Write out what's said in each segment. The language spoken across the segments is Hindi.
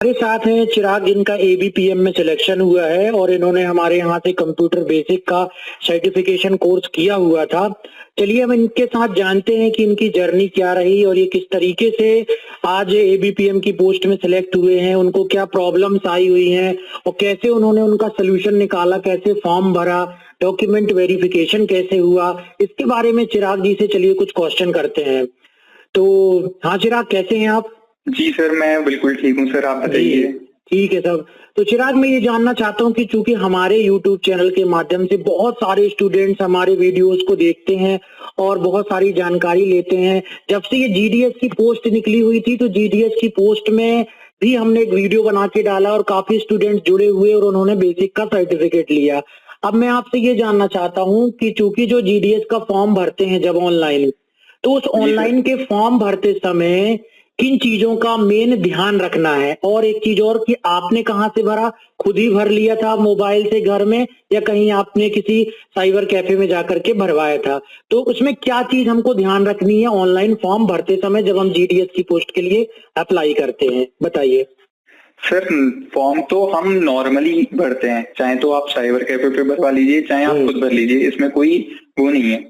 हमारे साथ हैं चिराग, जिनका एबीपीएम में सिलेक्शन हुआ है और इन्होंने हमारे यहाँ से कंप्यूटर बेसिक का सर्टिफिकेशन कोर्स किया हुआ था। चलिए हम इनके साथ जानते हैं कि इनकी जर्नी क्या रही और ये किस तरीके से आज एबीपीएम की पोस्ट में सिलेक्ट हुए हैं, उनको क्या प्रॉब्लम्स आई हुई हैं और कैसे उन्होंने उनका सोल्यूशन निकाला, कैसे फॉर्म भरा, डॉक्यूमेंट वेरिफिकेशन कैसे हुआ, इसके बारे में चिराग जी से चलिए कुछ क्वेश्चन करते हैं। तो हाँ चिराग, कैसे हैं आप? जी सर, मैं बिल्कुल ठीक हूँ सर, आप बताइए। ठीक है सब। तो चिराग, मैं ये जानना चाहता हूँ कि चूंकि हमारे यूट्यूब चैनल के माध्यम से बहुत सारे स्टूडेंट्स हमारे वीडियोस को देखते हैं और बहुत सारी जानकारी लेते हैं। जब से ये जीडीएस की पोस्ट निकली हुई थी तो जीडीएस की पोस्ट में भी हमने एक वीडियो बना के डाला और काफी स्टूडेंट्स जुड़े हुए और उन्होंने बेसिक का सर्टिफिकेट लिया। अब मैं आपसे ये जानना चाहता हूँ कि चूंकि जो जीडीएस का फॉर्म भरते हैं जब ऑनलाइन, तो उस ऑनलाइन के फॉर्म भरते समय किन चीजों का मेन ध्यान रखना है? और एक चीज और कि आपने कहाँ से भरा, खुद ही भर लिया था मोबाइल से घर में या कहीं आपने किसी साइबर कैफे में जाकर के भरवाया था? तो उसमें क्या चीज हमको ध्यान रखनी है ऑनलाइन फॉर्म भरते समय जब हम जीडीएस की पोस्ट के लिए अप्लाई करते हैं, बताइए। सर, फॉर्म तो हम नॉर्मली भरते हैं, चाहे तो आप साइबर कैफे पे भरवा लीजिए, चाहे आप खुद भर लीजिए, इसमें कोई वो नहीं है।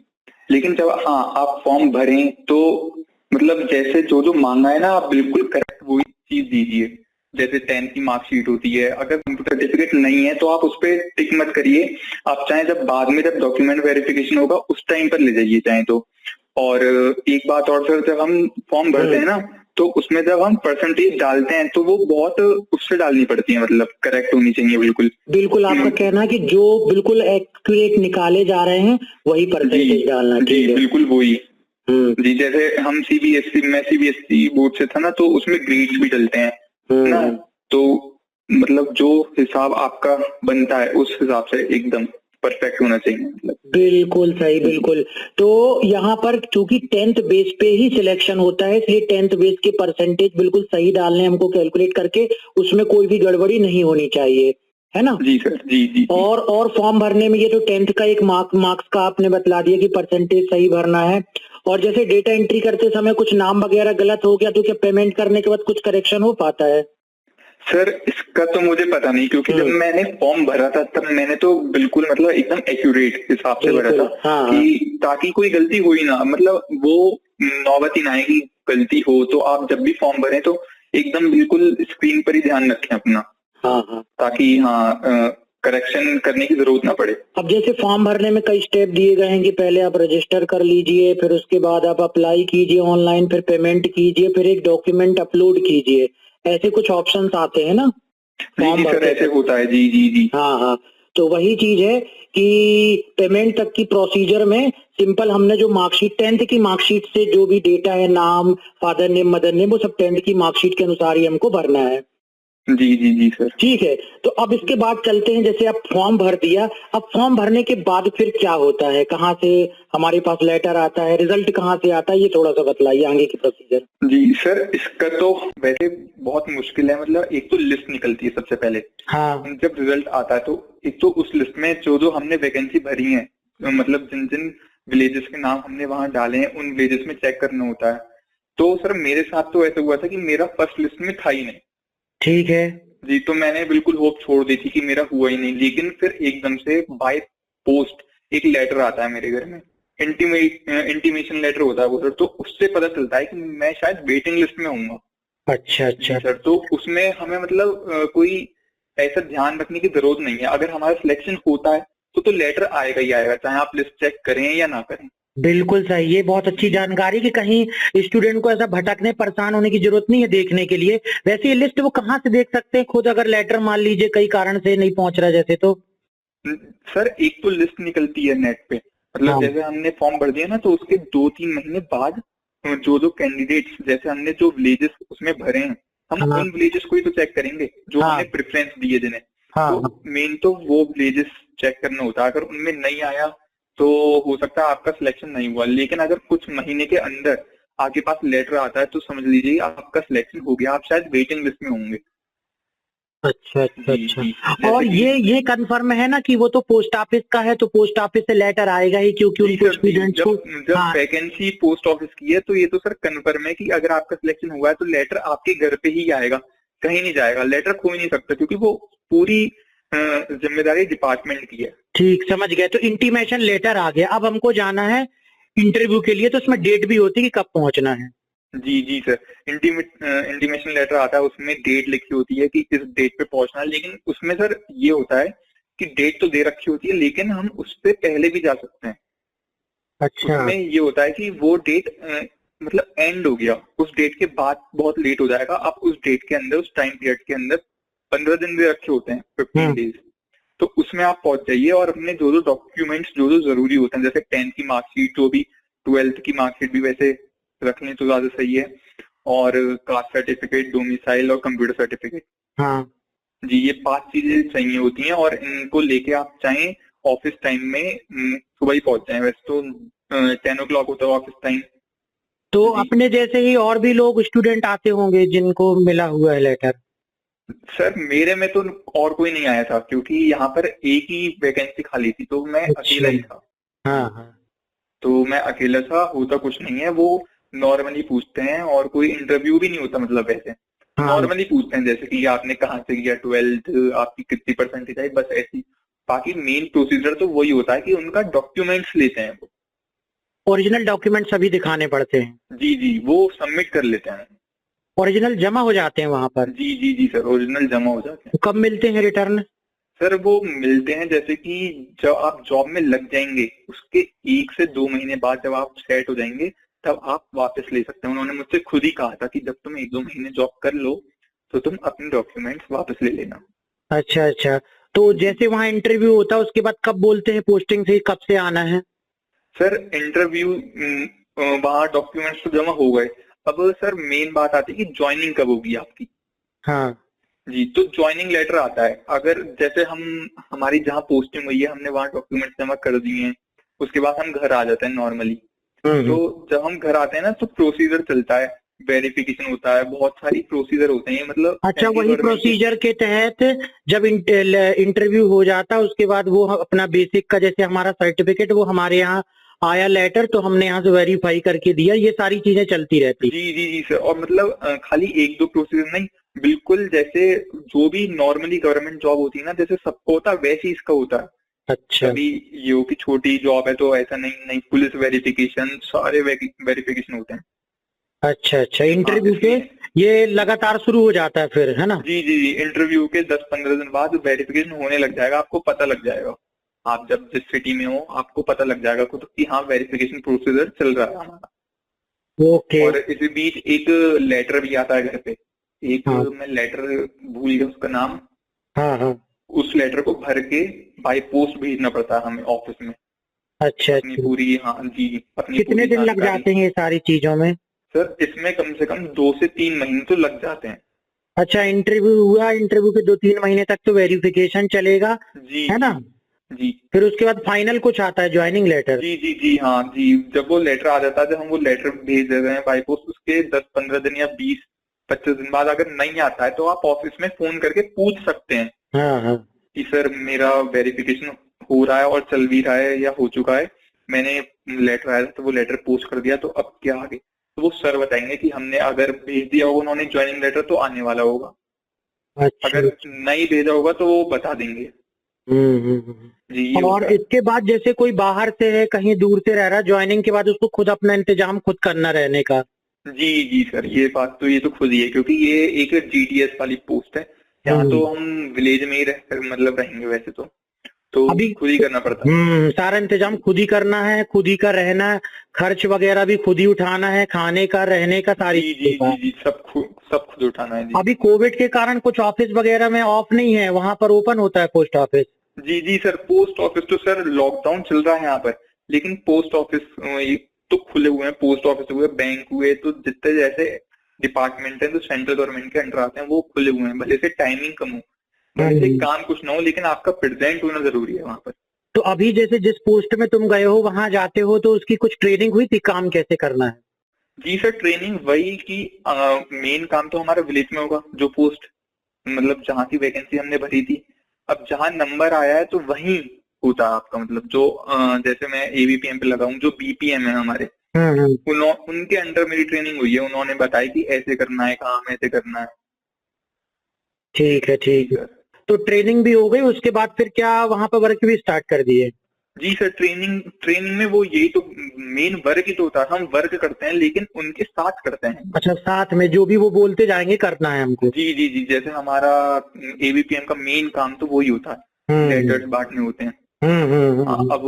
लेकिन जब आप फॉर्म भरें तो मतलब जैसे जो जो मांगा है ना, आप बिल्कुल करेक्ट वही चीज दीजिए। जैसे 10th की मार्कशीट होती है, अगर कंप्यूटर सर्टिफिकेट नहीं है तो आप उस पर टिक मत करिए। आप चाहे जब बाद में जब डॉक्यूमेंट वेरिफिकेशन होगा उस टाइम पर ले जाइए चाहे तो। और एक बात और सर, जब हम फॉर्म भरते हैं ना तो उसमें जब हम परसेंटेज डालते हैं तो वो बहुत उससे डालनी पड़ती है, मतलब करेक्ट होनी चाहिए बिल्कुल। बिल्कुल आपका कहना है कि जो बिल्कुल एक्यूरेट निकाले जा रहे हैं वही परसेंटेज डालना। जी बिल्कुल वही। जी, जैसे हम मैं सीबीएसई बोर्ड से था ना, तो उसमें ग्रेड्स भी डलते हैं ना, तो मतलब जो हिसाब आपका बनता है उस हिसाब से एकदम परफेक्ट होना चाहिए, मतलब। बिल्कुल सही, बिल्कुल। तो यहाँ पर चूंकि 10th बेस पे ही सिलेक्शन होता है, इसलिए 10th बेस के परसेंटेज बिल्कुल सही डालने हमको कैलकुलेट करके, उसमें कोई भी गड़बड़ी नहीं होनी चाहिए, है ना? जी सर, जी। और फॉर्म भरने में ये तो 10th का एक मार्क्स का आपने बतला दिया कि परसेंटेज सही भरना है। और जैसे डेटा एंट्री करते समय कुछ नाम वगैरह गलत हो गया तो क्या पेमेंट करने के बाद कुछ करेक्शन हो पाता है? सर, इसका तो मुझे पता नहीं, क्योंकि जब मैंने फॉर्म भरा था तब मैंने तो बिल्कुल मतलब एकदम एक्यूरेट हिसाब से भरा था कि ताकि कोई गलती हो ही ना, मतलब वो नौबत ही ना आए कि गलती हो। तो आप जब भी फॉर्म भरें तो एकदम बिल्कुल स्क्रीन पर ही ध्यान रखें अपना, ताकि करेक्शन करने की जरूरत ना पड़े। अब जैसे फॉर्म भरने में कई स्टेप दिए गए हैं कि पहले आप रजिस्टर कर लीजिए, फिर उसके बाद आप अप्लाई कीजिए ऑनलाइन, फिर पेमेंट कीजिए, फिर एक डॉक्यूमेंट अपलोड कीजिए, ऐसे कुछ ऑप्शंस आते हैं ना फॉर्म भरते ऐसे होता है। जी। हाँ। तो वही चीज है कि पेमेंट तक की प्रोसीजर में सिंपल हमने जो मार्कशीट 10th की मार्कशीट से जो भी डेटा है, नाम, फादर नेम, मदर नेम, वो सब 10th की मार्कशीट के अनुसार ही हमको भरना है। जी सर। ठीक है, तो अब इसके बाद चलते हैं, जैसे आप फॉर्म भर दिया, अब फॉर्म भरने के बाद फिर क्या होता है, कहाँ से हमारे पास लेटर आता है, रिजल्ट कहाँ से आता है, ये थोड़ा सा बतलाइए आगे की प्रोसीजर। जी सर, इसका तो वैसे बहुत मुश्किल है। मतलब एक तो लिस्ट निकलती है सबसे पहले। जब रिजल्ट आता है तो एक तो उस लिस्ट में जो जो हमने वैकेंसी भरी है, मतलब जिन जिन विलेजेस के नाम हमने वहां डाले हैं उन विलेजेस में चेक करना होता है। तो सर मेरे साथ तो ऐसा हुआ था कि मेरा फर्स्ट लिस्ट में था ही नहीं। ठीक है जी, तो मैंने बिल्कुल होप छोड़ दी थी कि मेरा हुआ ही नहीं। लेकिन फिर एकदम से बाय पोस्ट एक लेटर आता है मेरे घर में, इंटीमेशन लेटर होता है वो सर। तो उससे पता चलता है कि मैं शायद वेटिंग लिस्ट में हूँ। अच्छा सर, तो उसमें हमें मतलब कोई ऐसा ध्यान रखने की जरूरत नहीं है। अगर हमारा सिलेक्शन होता है तो लेटर आएगा ही आएगा, चाहे आप लिस्ट चेक करें या ना करें। बिल्कुल सही, ये बहुत अच्छी जानकारी कि कहीं स्टूडेंट को ऐसा भटकने परेशान होने की जरूरत नहीं है देखने के लिए। वैसे ये लिस्ट वो कहाँ से देख सकते हैं खुद, अगर लेटर मान लीजिए कई कारण से नहीं पहुंच रहा जैसे तो? सर, एक तो लिस्ट निकलती है नेट पे, मतलब जैसे हमने फॉर्म भर दिया ना तो उसके 2-3 महीने बाद जो जो कैंडिडेट्स, जैसे हमने जो विलेजेस उसमें भरे हैं, हम उन विलेजेस को ही तो चेक करेंगे जो हमने प्रेफरेंस दिए जिन्हें। तो मेन तो वो विलेजेस चेक करना होता है। अगर उनमें नहीं आया तो हो सकता है आपका सिलेक्शन नहीं हुआ। लेकिन अगर कुछ महीने के अंदर आपके पास लेटर आता है तो समझ लीजिए आपका सिलेक्शन हो गया, आप शायद वेटिंग लिस्ट में होंगे। अच्छा। और ये कंफर्म है ना कि वो तो पोस्ट ऑफिस का है, तो पोस्ट ऑफिस से लेटर आएगा ही, क्योंकि उनको स्टूडेंट्स को जब वैकेंसी पोस्ट ऑफिस की है तो ये तो सर कंफर्म है कि अगर आपका सिलेक्शन हुआ है तो लेटर आपके घर पे ही आएगा। कहीं नहीं जाएगा, लेटर खो ही नहीं सकता क्योंकि वो पूरी जिम्मेदारी डिपार्टमेंट की है। ठीक, समझ गए। तो इंटीमेशन लेटर आ गया, अब हमको जाना है इंटरव्यू के लिए, तो उसमें डेट भी होती है कि कब पहुंचना है? जी जी सर, इंटीमेशन लेटर आता है, उसमें डेट लिखी होती है कि इस डेट पे पहुंचना है। लेकिन उसमें सर ये होता है कि डेट तो दे रखी होती है लेकिन हम उससे पहले भी जा सकते हैं। अच्छा। उसमें ये होता है कि वो डेट मतलब एंड हो गया, उस डेट के बाद बहुत लेट हो जाएगा। आप उस डेट के अंदर, उस टाइम पीरियड के अंदर 15 दिन भी रखे होते हैं, 15 डेज, तो उसमें आप पहुंच जाइए और अपने जो जो डॉक्यूमेंट्स जो जो जरूरी होते हैं, जैसे 10th की मार्कशीट, जो भी 12th की मार्कशीट भी वैसे रख लें तो ज्यादा सही है, और कास्ट सर्टिफिकेट, डोमिसाइल और कंप्यूटर सर्टिफिकेट। हाँ। जी, ये 5 चीजें चाहिए होती हैं और इनको लेके आप चाहें ऑफिस टाइम में सुबह ही पहुंच जाएं। वैसे तो 10 o'clock होता है ऑफिस टाइम। तो जी अपने जैसे ही और भी लोग स्टूडेंट आते होंगे जिनको मिला हुआ है लेटर? सर, मेरे में तो और कोई नहीं आया था क्योंकि यहाँ पर एक ही वैकेंसी खाली थी, तो मैं अकेला अच्छा। ही था। हाँ हाँ। तो मैं अकेला था, होता कुछ नहीं है, वो नॉर्मली पूछते हैं और कोई इंटरव्यू भी नहीं होता, मतलब वैसे हाँ। नॉर्मली पूछते हैं जैसे कि आपने कहाँ से किया 12th, आपकी कितनी परसेंटेज आई, बस ऐसी। बाकी मेन प्रोसीजर तो वही होता है कि उनका डॉक्यूमेंट्स लेते हैं वो। ओरिजिनल डॉक्यूमेंट सभी दिखाने पड़ते हैं? जी जी, वो सबमिट कर लेते हैं। ओरिजिनल जमा हो जाते हैं वहां पर? जी जी जी सर, ओरिजिनल जमा हो जाते हैं। तो कब मिलते हैं रिटर्न? सर वो मिलते हैं जैसे कि जब आप जॉब में लग जाएंगे उसके 1 से 2 महीने बाद, जब आप सेट हो जाएंगे तब आप वापस ले सकते हैं। उन्होंने मुझसे खुद ही कहा था कि जब तुम 1-2 महीने जॉब कर लो तो तुम अपने डॉक्यूमेंट्स वापस ले लेना। अच्छा अच्छा। तो जैसे वहाँ इंटरव्यू होता है उसके बाद कब बोलते हैं पोस्टिंग से कब से आना है? सर इंटरव्यू, वहाँ डॉक्यूमेंट्स तो जमा हो गए, अब सर मेन बात आती है कि ज्वाइनिंग कब होगी आपकी। हाँ। जी, तो ज्वाइनिंग लेटर आता है, अगर जैसे हमारी जहाँ पोस्टिंग हुई है हमने वहाँ डॉक्यूमेंट्स जमा कर दिए हैं, उसके बाद हम घर आ जाते हैं नॉर्मली। तो हम्म। जब हम घर आते हैं ना तो प्रोसीजर चलता है, वेरिफिकेशन होता है, बहुत सारी प्रोसीजर होते हैं, मतलब अच्छा, सेंट्रल वही गवर्नमेंट के। प्रोसीजर के तहत जब इंटरव्यू हो जाता है उसके बाद वो अपना बेसिक का जैसे हमारा सर्टिफिकेट वो हमारे यहाँ आया लेटर, तो हमने यहाँ से वेरीफाई करके दिया, ये सारी चीजें चलती रहती? जी जी जी सर, और मतलब खाली 1-2 प्रोसीजर नहीं, बिल्कुल जैसे जो भी नॉर्मली गवर्नमेंट जॉब होती है ना, जैसे सबको होता है वैसे ही इसका होता है। अच्छा कभी ये हो कि छोटी जॉब है तो ऐसा नहीं, नहीं, पुलिस वेरिफिकेशन, सारे वेरिफिकेशन होते हैं। अच्छा। अच्छा, हाँ, इंटरव्यू के इसलिए ये लगातार शुरू हो जाता है फिर, है ना? जी जी जी, इंटरव्यू के 10-15 दिन बाद वेरिफिकेशन होने लग जाएगा, आपको पता लग जाएगा। आप जब जिस सिटी में हो आपको पता लग जाएगा खुद कि हाँ वेरिफिकेशन प्रोसीजर चल रहा है हमारा। ओके। और इसी बीच एक लेटर भी आता है घर पे, एक हाँ मैं लेटर भूल गया उसका नाम। हाँ हाँ। उस लेटर को भर के बाय पोस्ट भेजना पड़ता है हमें ऑफिस में, अच्छा अपनी अच्छा। पूरी, हाँ जी, अपनी कितने पूरी दिन लग जानकारी। जाते हैं ये सारी चीजों में? सर इसमें कम से कम 2 से 3 महीने तो लग जाते हैं। अच्छा, इंटरव्यू हुआ, इंटरव्यू के 2-3 महीने तक तो वेरिफिकेशन चलेगा, जी है जी ना? जी फिर उसके बाद फाइनल कुछ आता है, ज्वाइनिंग लेटर? जी जी जी हाँ जी, जब वो लेटर आ जाता है, जब हम वो लेटर भेज देते हैं बाई पोस्ट, उसके 10-15 दिन या 20-25 दिन बाद अगर नहीं आता है तो आप ऑफिस में फोन करके पूछ सकते हैं हाँ हाँ। कि सर मेरा वेरिफिकेशन हो रहा है और चल भी रहा है या हो चुका है, मैंने लेटर आया था तो वो लेटर पोस्ट कर दिया, तो अब क्या आगे। तो वो सर बताएंगे कि हमने अगर भेज दिया होगा उन्होंने ज्वाइनिंग लेटर तो आने वाला होगा, अच्छा अगर अच्छा। नहीं भेजा होगा तो वो बता देंगे। जी, ये और होता है। इसके बाद जैसे कोई बाहर से है, कहीं दूर से रह रहा है, ज्वाइनिंग के बाद उसको खुद अपना इंतजाम खुद करना रहने का? जी जी सर, ये बात तो, ये तो खुद ही है क्योंकि ये एक जीडीएस वाली पोस्ट है। यहाँ तो हम विलेज में ही मतलब रहेंगे वैसे तो अभी खुद ही करना पड़ता है। सारा इंतजाम खुद ही करना है, खुद ही का रहना, खर्च वगैरह भी खुद ही उठाना है, खाने का, रहने का, सारी जी चीजों जी का। जी जी, सब खुद उठाना है जी। अभी कोविड के कारण कुछ ऑफिस वगैरह में ऑफ नहीं है, वहां पर ओपन होता है पोस्ट ऑफिस? जी जी सर, पोस्ट ऑफिस तो सर लॉकडाउन चल रहा है यहाँ पर, लेकिन पोस्ट ऑफिस ये तो खुले हुए हैं, पोस्ट ऑफिस हुए, बैंक हुए, तो जितने जैसे डिपार्टमेंट है तो सेंट्रल गवर्नमेंट के अंडर आते हैं वो खुले हुए हैं, भले से टाइमिंग कम हो, भले से हम्म। काम कुछ ना हो, लेकिन आपका प्रेजेंट होना जरूरी है वहां पर। तो अभी जैसे जिस पोस्ट में तुम गए हो वहां जाते हो तो उसकी कुछ ट्रेनिंग हुई थी, काम कैसे करना है? जी सर, ट्रेनिंग वही कि मेन काम तो हमारा विलेज में होगा, जो पोस्ट मतलब जहाँ की वैकेंसी हमने भरी थी, अब जहाँ नंबर आया है तो वहीं होता है आपका, मतलब जो जैसे मैं एबीपीएम पे लगा हूँ, जो बीपीएम है हमारे, हम्म। उनके अंडर मेरी ट्रेनिंग हुई है, उन्होंने बताया कि ऐसे करना है काम, ऐसे करना है। ठीक है, ठीक है। सर। तो ट्रेनिंग भी हो गई, उसके बाद फिर क्या वहां पर वर्क भी स्टार्ट कर दिए? जी सर, ट्रेनिंग में वो यही तो मेन वर्क ही तो होता है, हम वर्क करते हैं लेकिन उनके साथ करते हैं। अच्छा, साथ में जो भी वो बोलते जाएंगे करना है हमको। जी जी जी, जैसे हमारा एबीपीएम का मेन काम तो वही होता है, लेटर्स बांटने होते हैं। हाँ, अब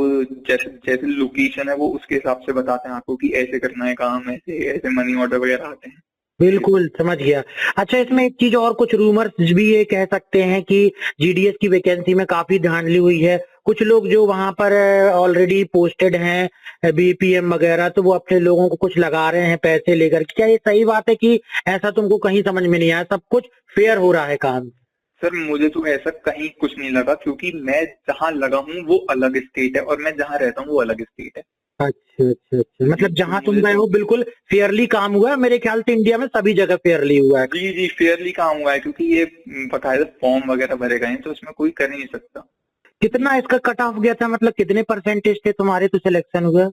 जैसे जैसे लोकेशन है वो उसके हिसाब से बताते हैं आपको कि ऐसे करना है काम, ऐसे ऐसे मनी ऑर्डर वगैरह आते हैं। बिल्कुल समझ गया। अच्छा, इसमें एक चीज और, कुछ रूमर्स भी ये कह सकते हैं कि जीडीएस की वैकेंसी में काफी धांधली हुई है। कुछ लोग जो वहां पर ऑलरेडी पोस्टेड हैं बीपीएम वगैरह, तो वो अपने लोगों को कुछ लगा रहे हैं पैसे लेकर। क्या ये सही बात है कि ऐसा तुमको कहीं समझ में नहीं आया, सब कुछ फेयर हो रहा है काम? सर मुझे तो ऐसा कहीं कुछ नहीं लगा, क्योंकि मैं जहाँ लगा हूँ वो अलग स्टेट है और मैं जहाँ रहता हूँ वो अलग स्टेट है। अच्छा अच्छा अच्छा, मतलब जी, तो जहां तुम मुझे गए तो हो बिल्कुल फेयरली काम हुआ है। मेरे ख्याल से इंडिया में सभी जगह फेयरली हुआ है। जी जी फेयरली काम हुआ है, क्योंकि ये बकायदा फॉर्म वगैरह भरे गए हैं, तो इसमें कोई कर ही नहीं सकता। कितना इसका कट ऑफ गया था, मतलब कितने परसेंटेज थे तुम्हारे तो सिलेक्शन हुआ?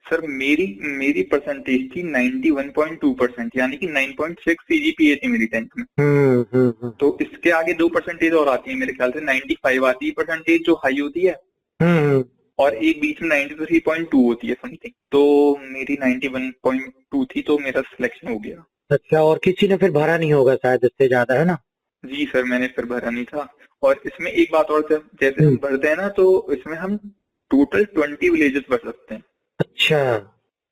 सर मेरी मेरी परसेंटेज थी 91.2%, यानी कि 9.6 सीजीपीए थी मेरी 10th में। तो इसके आगे 2% और आती है मेरे ख्याल से, 95 आती है परसेंटेज जो हाई होती है, और एक बीच में 93.2 होती है समथिंग। तो मेरी 91.2 थी, तो मेरा सिलेक्शन हो गया। अच्छा, और किसी ने फिर भरा नहीं होगा शायद इससे ज्यादा, है ना? जी सर, मैंने फिर भरा नहीं था। और इसमें एक बात और सर, जैसे हम भरते हैं ना, तो इसमें हम टोटल 20 विलेजेस भर सकते हैं। अच्छा।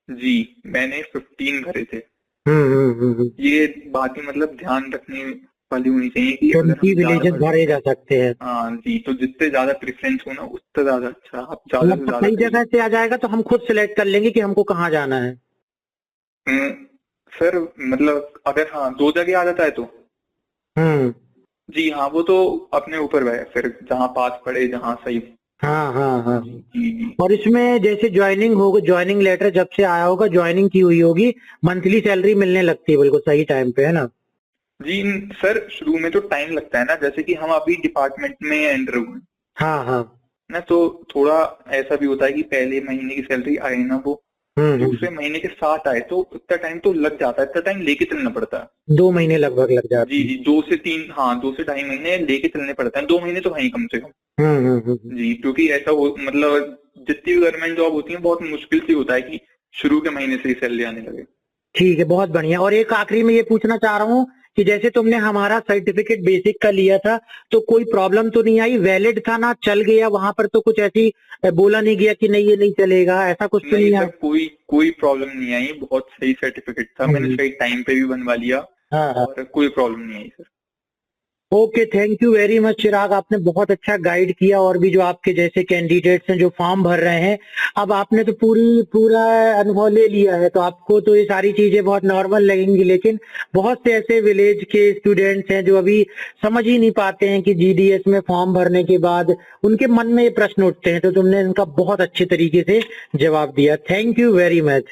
जी, मैंने 15 भरे थे। हम्म। ये बात ही मतलब ध्यान रखने वाली होनी चाहिए कि अगर 20 हम ज्यादा विलेजेस भरते भरे हैं, जा सकते हैं। हाँ जी, तो जितने ज्यादा प्रेफरेंस हो ना उतना ज्यादा अच्छा, आप ज्यादा से मतलब ज्यादा सही करिए। जगह से आ जाएगा तो हम खुद सिलेक्ट कर लेंगे कि हमको कहाँ जाना है। हम्म, सर मतलब अगर हाँ 2 जगह आ जाता है तो हम्म। जी हाँ, वो तो अपने ऊपर है, फिर जहाँ पास पड़े, जहाँ सही। हाँ हाँ हाँ। जी जी जी और इसमें जैसे ज्वाइनिंग होगा, ज्वाइनिंग लेटर जब से आया होगा, ज्वाइनिंग की हुई होगी, मंथली सैलरी मिलने लगती है बिल्कुल सही टाइम पे, है ना? जी सर, शुरू में तो टाइम लगता है ना, जैसे कि हम अभी डिपार्टमेंट में एंटर हुए हाँ हाँ। ना, तो थोड़ा ऐसा भी होता है कि पहले महीने की सैलरी आए ना वो दूसरे हम्म। महीने के साथ आए, तो इतना टाइम तो लग जाता है, इतना टाइम लेके चलना पड़ता है। 2 महीने लगभग लग जी जाते हैं। जी, 2 से 3, हाँ 2 से 2.5 महीने लेके चलने पड़ते हैं, 2 महीने तो है ही कम से कम। हम्म। जी, क्योंकि ऐसा हो मतलब जितनी भी गवर्नमेंट जॉब होती है बहुत मुश्किल से होता है कि शुरू के महीने से ही सैलरी आने लगे। ठीक है, बहुत बढ़िया। और एक आखिरी में ये पूछना चाह रहा हूँ कि जैसे तुमने हमारा सर्टिफिकेट बेसिक का लिया था, तो कोई प्रॉब्लम तो नहीं आई? वैलिड था ना, चल गया? वहां पर तो कुछ ऐसी बोला नहीं गया कि नहीं ये नहीं चलेगा, ऐसा कुछ तो नहीं नहीं सर, आया? कोई कोई प्रॉब्लम नहीं आई, बहुत सही सर्टिफिकेट था, मैंने सही टाइम पे भी बनवा लिया हाँ हाँ। और कोई प्रॉब्लम नहीं आई sir. Okay, thank you very much Chirag, आपने बहुत अच्छा गाइड किया। और भी जो आपके जैसे कैंडिडेट्स हैं जो फॉर्म भर रहे हैं, अब आपने तो पूरा अनुभव ले लिया है, तो आपको तो ये सारी चीजें बहुत नॉर्मल लगेंगी। लेकिन बहुत से ऐसे विलेज के स्टूडेंट्स हैं जो अभी समझ ही नहीं पाते हैं कि जीडीएस में फॉर्म भरने के बाद उनके मन में ये प्रश्न उठते हैं, तो तुमने इनका बहुत अच्छे तरीके से जवाब दिया। Thank you very much.